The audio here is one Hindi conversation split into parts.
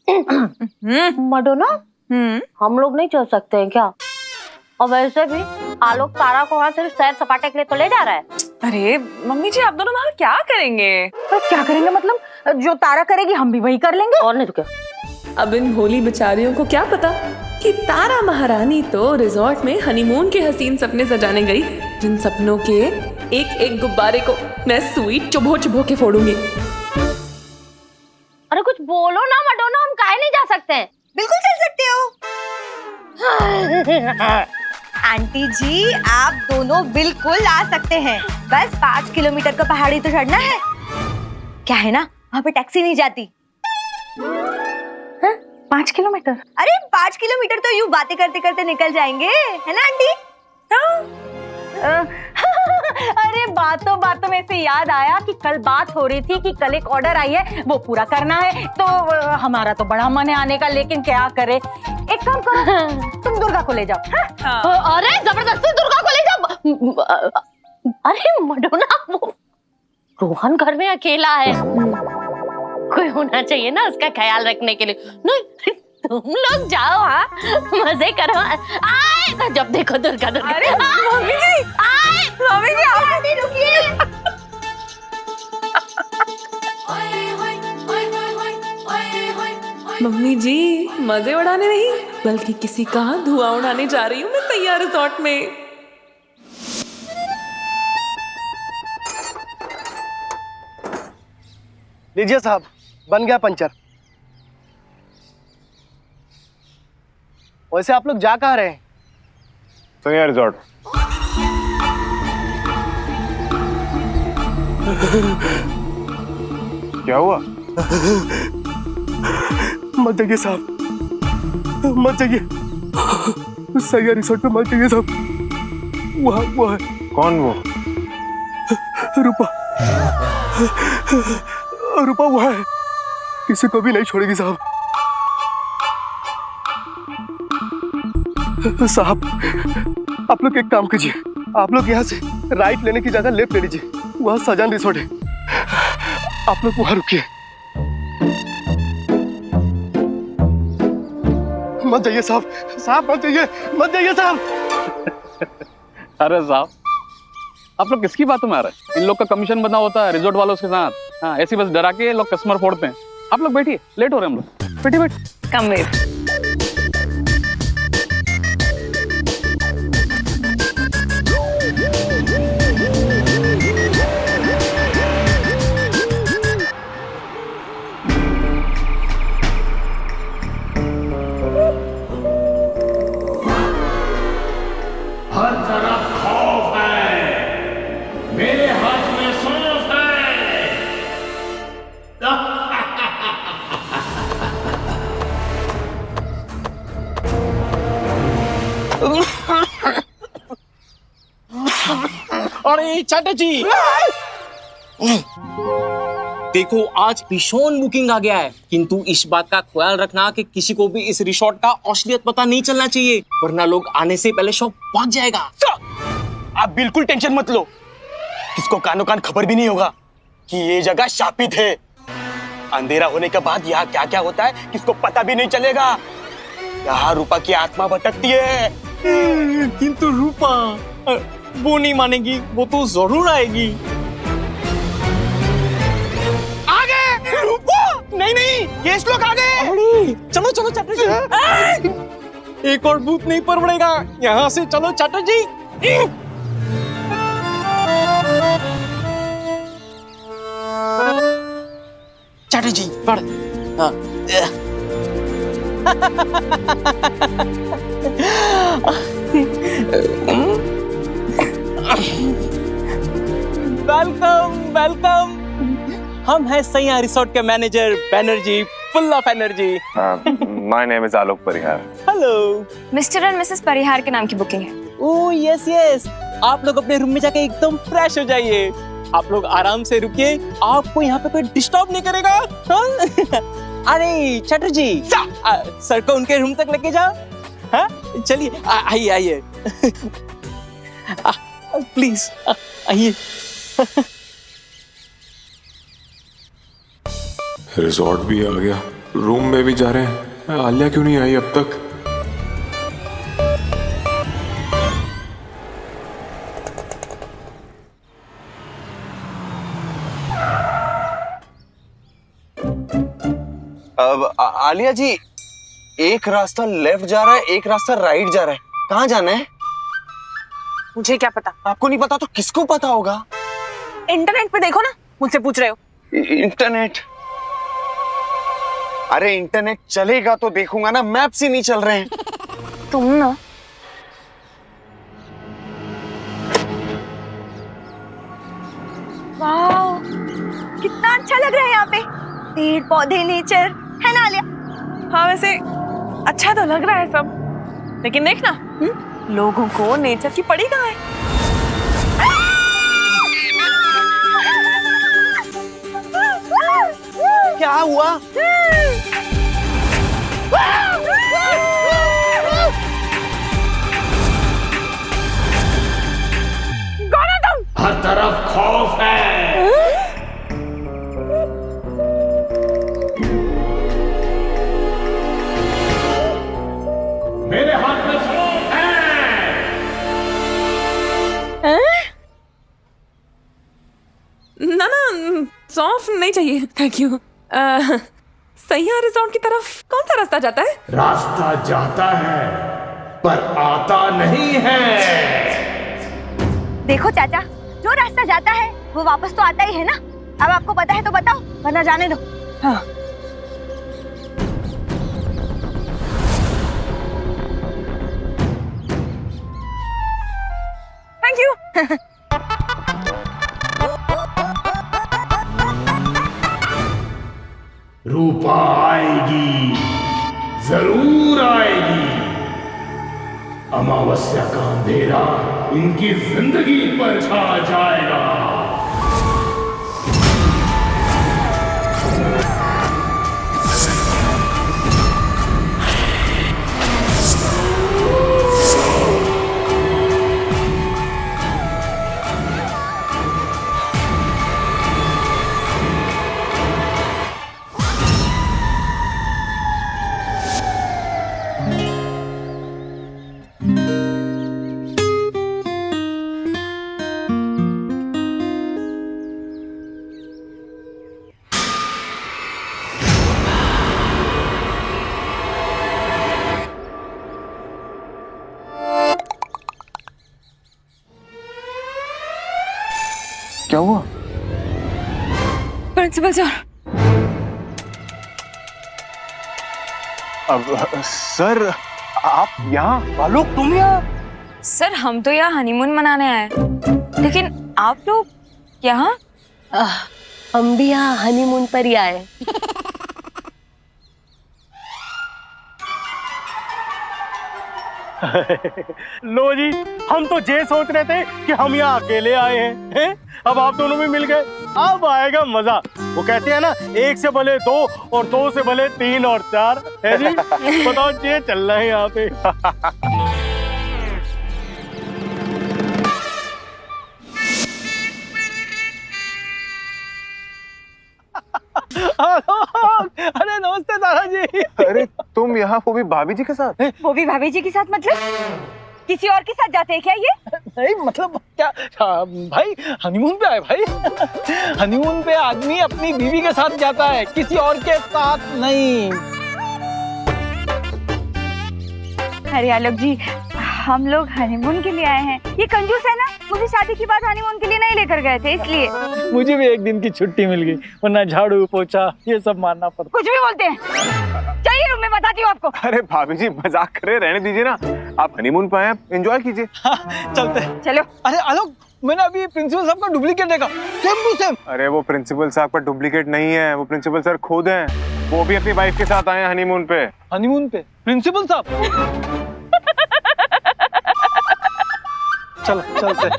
मडोना, हम लोग नहीं चल सकते हैं क्या? और वैसे भी आलोक तारा को वहाँ सिर्फ सैर सपाटे के लिए तो ले जा रहा है। अरे मम्मी जी, आप दोनों वहाँ क्या करेंगे? क्या करेंगे मतलब? जो तारा करेगी हम भी वही कर लेंगे। और नहीं तो क्या? अब इन भोली बेचारियों को क्या पता कि तारा महारानी तो रिजॉर्ट में हनीमून के हसीन सपने सजाने गई, जिन सपनों के एक एक गुब्बारे को मैं सुई चुभो चुभो के फोड़ूंगी। अरे कुछ बोलो ना मडोना, हम काहे नहीं जा सकते हैं? बिल्कुल चल सकते हो आंटी जी, आप दोनों बिल्कुल आ सकते हैं। बस 5 किलोमीटर का पहाड़ी तो चढ़ना है। क्या है ना, वहाँ पे टैक्सी नहीं जाती। 5 किलोमीटर? अरे 5 किलोमीटर तो यूं बातें करते करते निकल जाएंगे, है ना आंटी? अरे बातों में से याद आया कि कल बात हो रही थी कि कल एक ऑर्डर आई है, वो पूरा करना है। तो हमारा तो बड़ा मन है आने का, लेकिन क्या करे। एक काम करो, तुम दुर्गा को ले जाओ। अरे जबरदस्ती दुर्गा को ले जाओ? अरे मडोना, वो रोहन घर में अकेला है, कोई होना चाहिए ना उसका ख्याल रखने के लिए। नहीं, तुम लोग जाओ, हाँ मजे करो। आए जब देखो दुर्गा दुर्गा। अरे मम्मी जी, मम्मी जी आप रुकिए। मम्मी जी, मजे उड़ाने नहीं बल्कि किसी का धुआं उड़ाने जा रही हूँ मैं सैयारा रिजॉर्ट में। लीजिए साहब, बन गया पंचर। वैसे आप लोग जा कहाँ रहे हैं? सैयारा रिजॉर्ट। क्या हुआ? मत जाइए साहब, मत जाइए। सैयारा रिसोर्ट पे मत जाइए साहब। वो है। कौन वो? रूपा वो है, किसी को भी नहीं छोड़ेगी साहब। साहब आप लोग एक काम कीजिए, आप लोग यहाँ से राइट लेने की जगह लेफ्ट ले लीजिए, वहाँ सजान रिसोर्ट है। आप लोग वहाँ रुकिए, मत जाइए साहब। साहब मत जाइए, मत जाइए साहब। अरे साहब, आप लोग किसकी बातों में आ रहे हैं? इन लोग का कमीशन बना होता है रिजॉर्ट वालों के साथ। हाँ, ऐसी बस डरा के लोग कस्टमर फोड़ते हैं। आप लोग बैठिए, लेट हो रहे हैं हम लोग। बैठिए। कम वेट। हर तरफ खौफ है, मेरे हाथ में सौंफ है। अरे चटर्जी, देखो आज भीषण बुकिंग आ गया है, किंतु इस बात का ख्याल रखना कि किसी को भी इस रिसोर्ट का असलियत पता नहीं चलना चाहिए, वरना लोग आने से पहले शॉप भाग जाएगा। आप बिल्कुल टेंशन मत लो, किसको कानो कान खबर भी नहीं होगा कि ये जगह शापित है। अंधेरा होने के बाद यहाँ क्या क्या होता है किसको पता भी नहीं चलेगा। यहाँ रूपा की आत्मा भटकती है। किंतु रूपा वो नहीं मानेगी, वो तो जरूर आएगी। नहीं, ये लोग आ गए। चलो चलो चटर्जी, एक और भूत नहीं पड़ेगा। यहाँ से चलो चटर्जी। चटर्जी पढ़। वेलकम वेलकम, हम हैं सैयारा रिसोर्ट के manager Banerjee, full of energy. My name is Alok Parihar. Hello. Mr and Mrs Parihar के नाम की बुकिंग है। ओह यस यस, आप लोग अपने रूम में जाके एकदम फ्रेश हो जाइए। आप लोग आराम से रुकिए, आपको यहाँ पे कोई डिस्टर्ब नहीं करेगा। हाँ? अरे चटर्जी, सर को उनके रूम तक लेके जाओ। हाँ चलिए, आइए आइए प्लीज आइए। रिजॉर्ट भी आ गया, रूम में भी जा रहे हैं। आलिया क्यों नहीं आई अब तक? अब आलिया जी, एक रास्ता लेफ्ट जा रहा है, एक रास्ता राइट जा रहा है, कहाँ जाना है? मुझे क्या पता? आपको नहीं पता तो किसको पता होगा? इंटरनेट पे देखो ना, मुझसे पूछ रहे हो। इंटरनेट? अरे इंटरनेट चलेगा तो देखूंगा ना, मैप्स ही नहीं चल रहे हैं। तुम ना वाह, कितना अच्छा लग रहा है यहाँ पे, पेड़ पौधे नेचर, है ना आलिया? हाँ वैसे अच्छा तो लग रहा है सब, लेकिन देखना लोगों को नेचर की पड़ी कहाँ है। क्या हुआ? हर तरफ खौफ है। मेरे हाथ में सौंफ है। ना ना, सौंफ नहीं चाहिए, थैंक यू। सैया रिजॉर्ट की तरफ कौन सा रास्ता जाता है? रास्ता जाता है पर आता नहीं है। देखो चाचा, जो रास्ता जाता है वो वापस तो आता ही है ना। अब आपको पता है तो बताओ, वरना जाने दो। हाँ। Thank you. रूपा आएगी, जरूर आएगी। अमावस्या का अंधेरा इनकी जिंदगी पर छा जाएगा। क्या हुआ? Principal sir. अब सर आप यहाँ? आलोक तुम यहाँ? सर हम तो यहाँ हनीमून मनाने आए, लेकिन आप लोग यहाँ? हम भी यहाँ हनीमून पर ही आए। लो जी, हम तो ये सोच रहे थे कि हम यहाँ अकेले आए हैं, अब आप दोनों भी मिल गए, अब आएगा मजा। वो कहते हैं ना, एक से भले दो और दो से भले तीन और चार, है जी? बताओ ये चल रहा है यहाँ पे। अरे नमस्ते दादाजी। अरे तुम यहाँ, वो भी भाभी जी के साथ? वो भी भाभी जी के साथ? मतलब किसी और के साथ जाते हैं क्या ये? नहीं मतलब क्या भाई, हनीमून पे आए भाई। हनीमून पे आदमी अपनी बीवी के साथ जाता है, किसी और के साथ नहीं। अरे आलोक जी, हम लोग हनीमून के लिए आए हैं। ये कंजूस है ना, मुझे शादी के बाद हनीमून के लिए नहीं लेकर गए थे, इसलिए। मुझे भी एक दिन की छुट्टी मिल गई, वरना झाड़ू पोछा ये सब मारना पड़ता। कुछ भी बोलते हैं, चाहिए रूम में, बताती हूँ आपको। अरे भाभी जी मजाक करे, रहने दीजिए ना। आप हनीमून पे आए, एंजॉय कीजिए। हाँ, चलते हैं। चलो। अरे आलोक, मैंने अभी प्रिंसिपल साहब का डुप्लीकेट देखा, सेम टू सेम। अरे वो प्रिंसिपल साहब का डुप्लीकेट नहीं है, वो प्रिंसिपल सर खुद हैं। वो भी अपनी वाइफ के साथ आए हैं हनीमून पे। हनीमून पे प्रिंसिपल साहब? चलो चलते।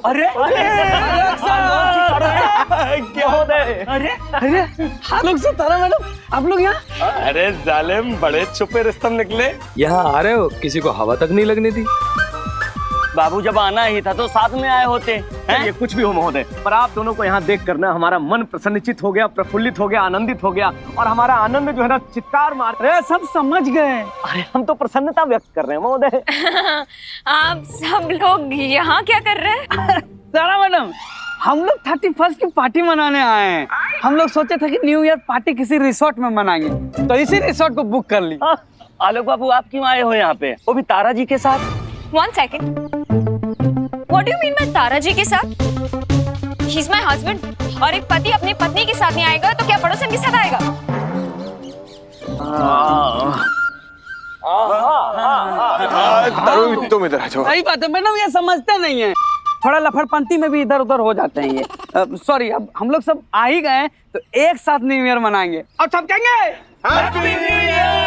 अरे क्या होता है? अरे आलोक सर, तारा मैडम, आप लोग यहाँ? अरे जालिम, बड़े छुपे रुस्तम निकले। यहाँ आ रहे हो, किसी को हवा तक नहीं लगने दी। बाबू जब आना ही था तो साथ में आए होते हैं। ये कुछ भी हो महोदय, पर आप दोनों को यहाँ देख कर ना हमारा मन प्रसन्नचित हो गया, प्रफुल्लित हो गया, आनंदित हो गया, और हमारा आनंद जो है ना चित्कार मार रहे। सब समझ गए। अरे हम तो प्रसन्नता व्यक्त कर रहे हैं महोदय। आप सब लोग यहाँ क्या कर रहे हैं? सारा मैडम, हम लोग 31st की पार्टी मनाने आए हैं। हम लोग सोचे थे कि न्यू ईयर पार्टी किसी रिसोर्ट में मनाएंगे, तो इसी रिसोर्ट को बुक कर ली। आलोक बाबू, आप क्यों आए हो यहाँ पे, वो भी तारा जी के साथ? 1 second. What do you mean by तारा जी के साथ? He's my husband. और एक पति अपनी पत्नी के साथ नहीं आएगा तो क्या पड़ोसन के साथ आएगा? तुम इधर आ जाओ। सही बात है मैडम, ये समझते नहीं है, थोड़ा लफड़पंती में भी इधर उधर हो जाते हैं ये। सॉरी, अब हम लोग सब आ ही गए तो एक साथ न्यू ईयर मनाएंगे और सब कहेंगे हैप्पी न्यू ईयर।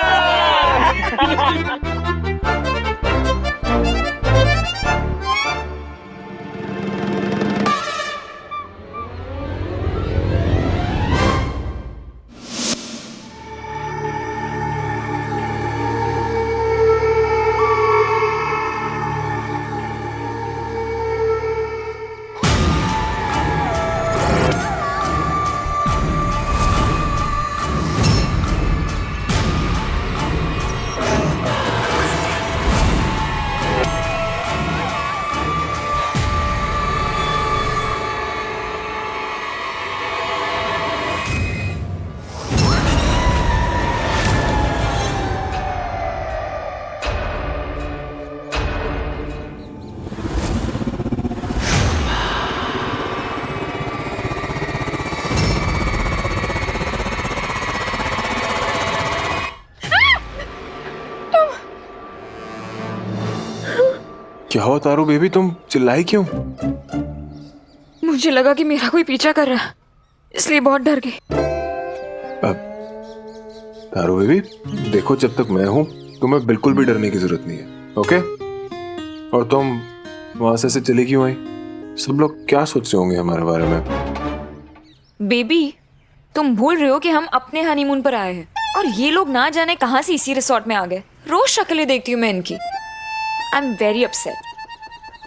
क्या हुआ तारू बेबी, तुम चिल्लाई क्यों? मुझे लगा कि मेरा कोई पीछा कर रहा है, इसलिए बहुत डर गई। तारू बेबी देखो, जब तक मैं हूं तुम्हें बिल्कुल भी डरने की जरूरत नहीं है, ओके? और तुम वहां से चली क्यों आई? सब लोग क्या सोच रहे होंगे हमारे बारे में? बेबी, तुम भूल रहे हो कि हम अपने हनीमून पर आए हैं और ये लोग ना जाने कहां से इसी रिसोर्ट में आ गए। रोज शक्लें देखती हूँ मैं इनकी। I am very upset.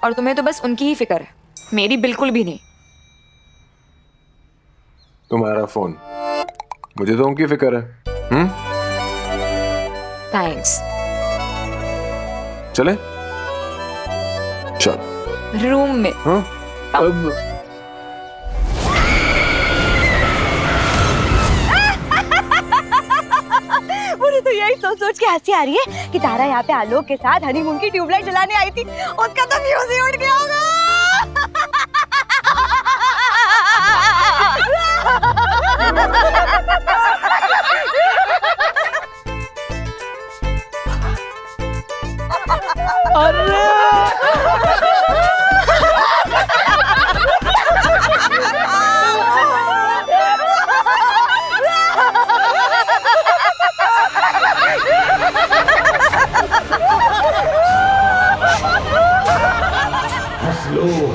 और तुम्हें तो बस उनकी ही फिक्र है, मेरी बिल्कुल भी नहीं। तुम्हारा फोन, मुझे तो उनकी फिक्र है। थैंक्स। चले चल रूम में। हाँ अब मुझे तो यही सोच सोच के हंसी आ रही है कि तारा यहाँ पे आलोक के साथ हनीमून की ट्यूबलाइट जलाने आई थी, उसका तो फ्यूज ही उड़ गया होगा।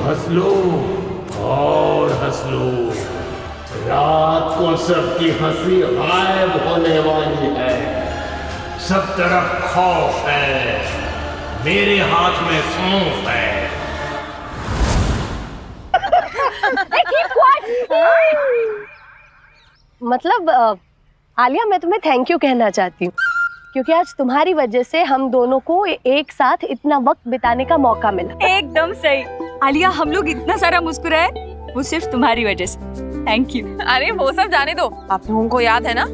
हंस लो और हंस लो, रात को सबकी हंसी गायब होने वाली है। सब तरफ खौफ है, मेरे हाथ में सौंफ है। मतलब आलिया, मैं तुम्हें थैंक यू कहना चाहती हूँ, क्योंकि आज तुम्हारी वजह से हम दोनों को एक साथ इतना वक्त बिताने का मौका मिला। एकदम सही आलिया, हम लोग इतना सारा मुस्कुराए वो सिर्फ तुम्हारी वजह से। Thank you. अरे वो सब जाने दो, आप लोगों को याद है ना,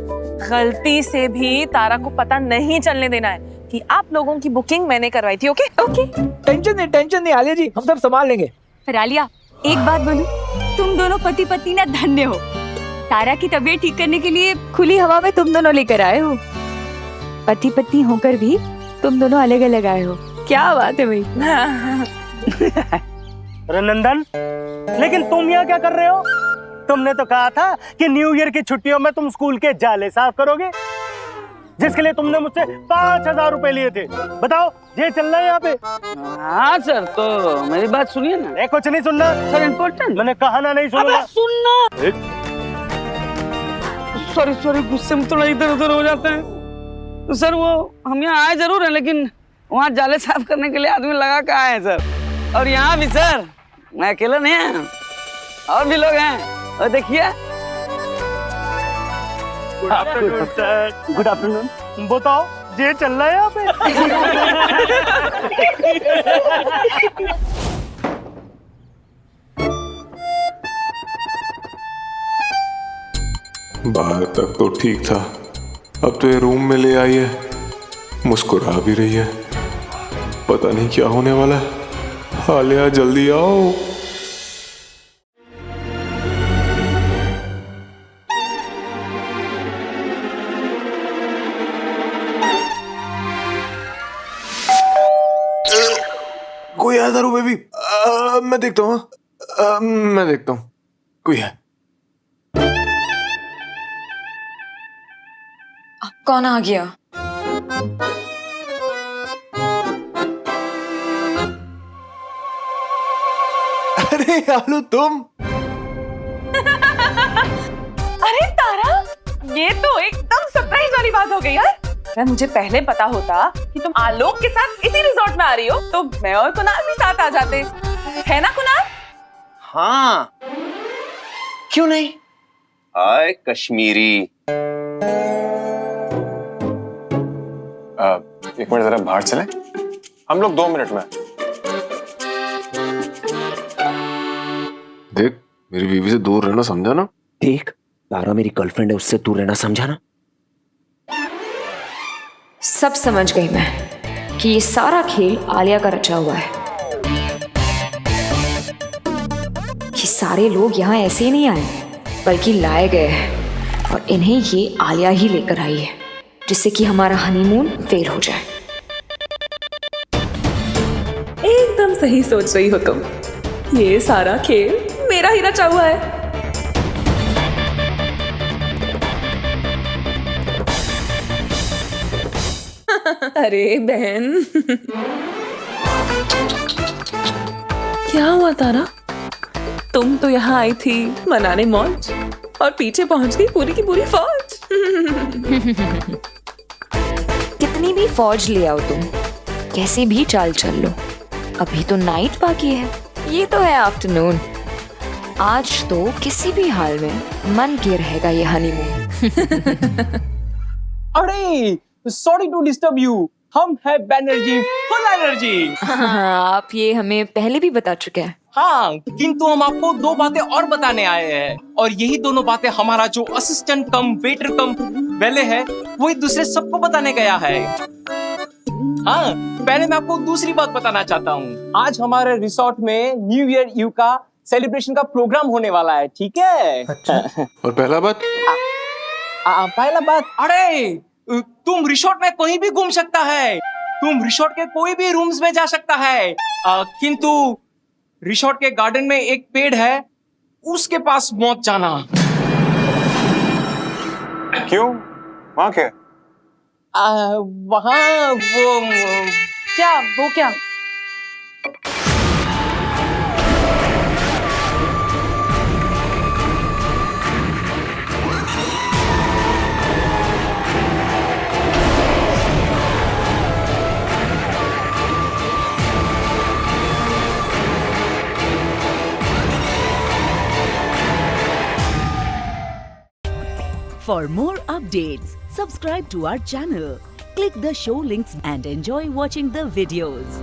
गलती से भी तारा को पता नहीं चलने देना है कि आप लोगों की बुकिंग मैंने करवाई थी। ओके ओके, टेंशन नहीं आलिया जी, हम सब संभाल लेंगे। पर आलिया, एक बात बोलूं, तुम दोनों पति पत्नी ना धन्य हो। तारा की तबीयत ठीक करने के लिए खुली हवा में तुम दोनों लेकर आए हो। पति पत्नी होकर भी तुम दोनों अलग अलग आए हो। क्या बात है भाई। अरे नंदन, लेकिन तुम यहाँ क्या कर रहे हो? तुमने तो कहा था कि न्यू ईयर की छुट्टियों में तुम स्कूल के जाले साफ करोगे। जिसके लिए तुमने मुझसे 5,000 रुपए लिए थे। बताओ, ये चल रहा है यहाँ पे? हाँ सर, तो मेरी बात सुनिए ना। कुछ नहीं सुनना सर, इम्पोर्टेंट। मैंने कहा ना नहीं सुनूंगा। सुनना। सॉरी, गुस्से में थोड़ा इधर उधर हो जाते हैं। तो सर, वो हम यहाँ आए जरूर हैं, लेकिन वहाँ जाले साफ करने के लिए आदमी लगा के आए हैं सर। और यहाँ भी सर, मैं अकेला नहीं है, और भी लोग हैं। और देखिए। Good afternoon sir. Good afternoon. बताओ, ये चल रहा है यहाँ पे? बाहर तक तो ठीक था, अब तो ये रूम में ले आई है, मुस्कुरा भी रही है। पता नहीं क्या होने वाला है। आलिया जल्दी आओ। कोई है दारू बेबी? मैं देखता हूँ। मैं देखता हूँ, कोई है। कौन आ गया? अरे आलू, तुम? अरे तारा, ये तो एकदम सरप्राइज वाली बात हो गई यार। अगर मुझे पहले पता होता कि तुम आलोक के साथ इसी रिजॉर्ट में आ रही हो, तो मैं और कुणाल भी साथ आ जाते। है ना कुणाल? हाँ, क्यों नहीं? हाय कश्मीरी। एक मिनट, जरा बाहर चलें। हम लोग 2 मिनट में। देख, मेरी बीवी से दूर रहना, समझा ना? देख, तारा मेरी गर्लफ्रेंड है, उससे दूर रहना, समझा ना? सब समझ गई मैं कि ये सारा खेल आलिया का रचा हुआ है। कि सारे लोग यहाँ ऐसे ही नहीं आए, बल्कि लाए गए हैं, और इन्हें ये आलिया ही लेकर आई है, जिससे कि हमारा हनीमून फेल हो जाए। एकदम सही सोच रही हो तुम। ये सारा खेल मेरा ही रचा हुआ है। अरे बहन, क्या हुआ तारा? तुम तो यहाँ आई थी मनाने मौज, और पीछे पहुंच गई पूरी की पूरी फौज। कितनी भी फौज ले आओ तुम, कैसे भी चाल चल लो, अभी तो नाइट बाकी है। ये तो है आफ्टरनून। आज तो किसी भी हाल में मन के रहेगा ये हनीमून। अरे सॉरी टू डिस्टर्ब यू, हम है बैनर्जी, फुल एनर्जी। आप ये हमें पहले भी बता चुके हैं। हाँ, किंतु हम आपको 2 बातें और बताने आए हैं, और यही दोनों बातें हमारा जो असिस्टेंट कम वेटर कम वेले है, वही दूसरे सबको बताने गया है। हाँ, पहले मैं आपको दूसरी बात बताना चाहता हूँ। आज हमारे रिसोर्ट में न्यू ईयर ईव का सेलिब्रेशन का प्रोग्राम होने वाला है, ठीक है? अच्छा। और पहला बात? पहला बात, अरे तुम रिसोर्ट में कहीं भी घूम सकता है, तुम रिसोर्ट के कोई भी रूम्स में जा सकता है, किंतु रिसोर्ट के गार्डन में एक पेड़ है, उसके पास मत जाना। क्यों? वहाँ क्या? वहाँ वो क्या? For more updates, subscribe to our channel, click the show links and enjoy watching the videos.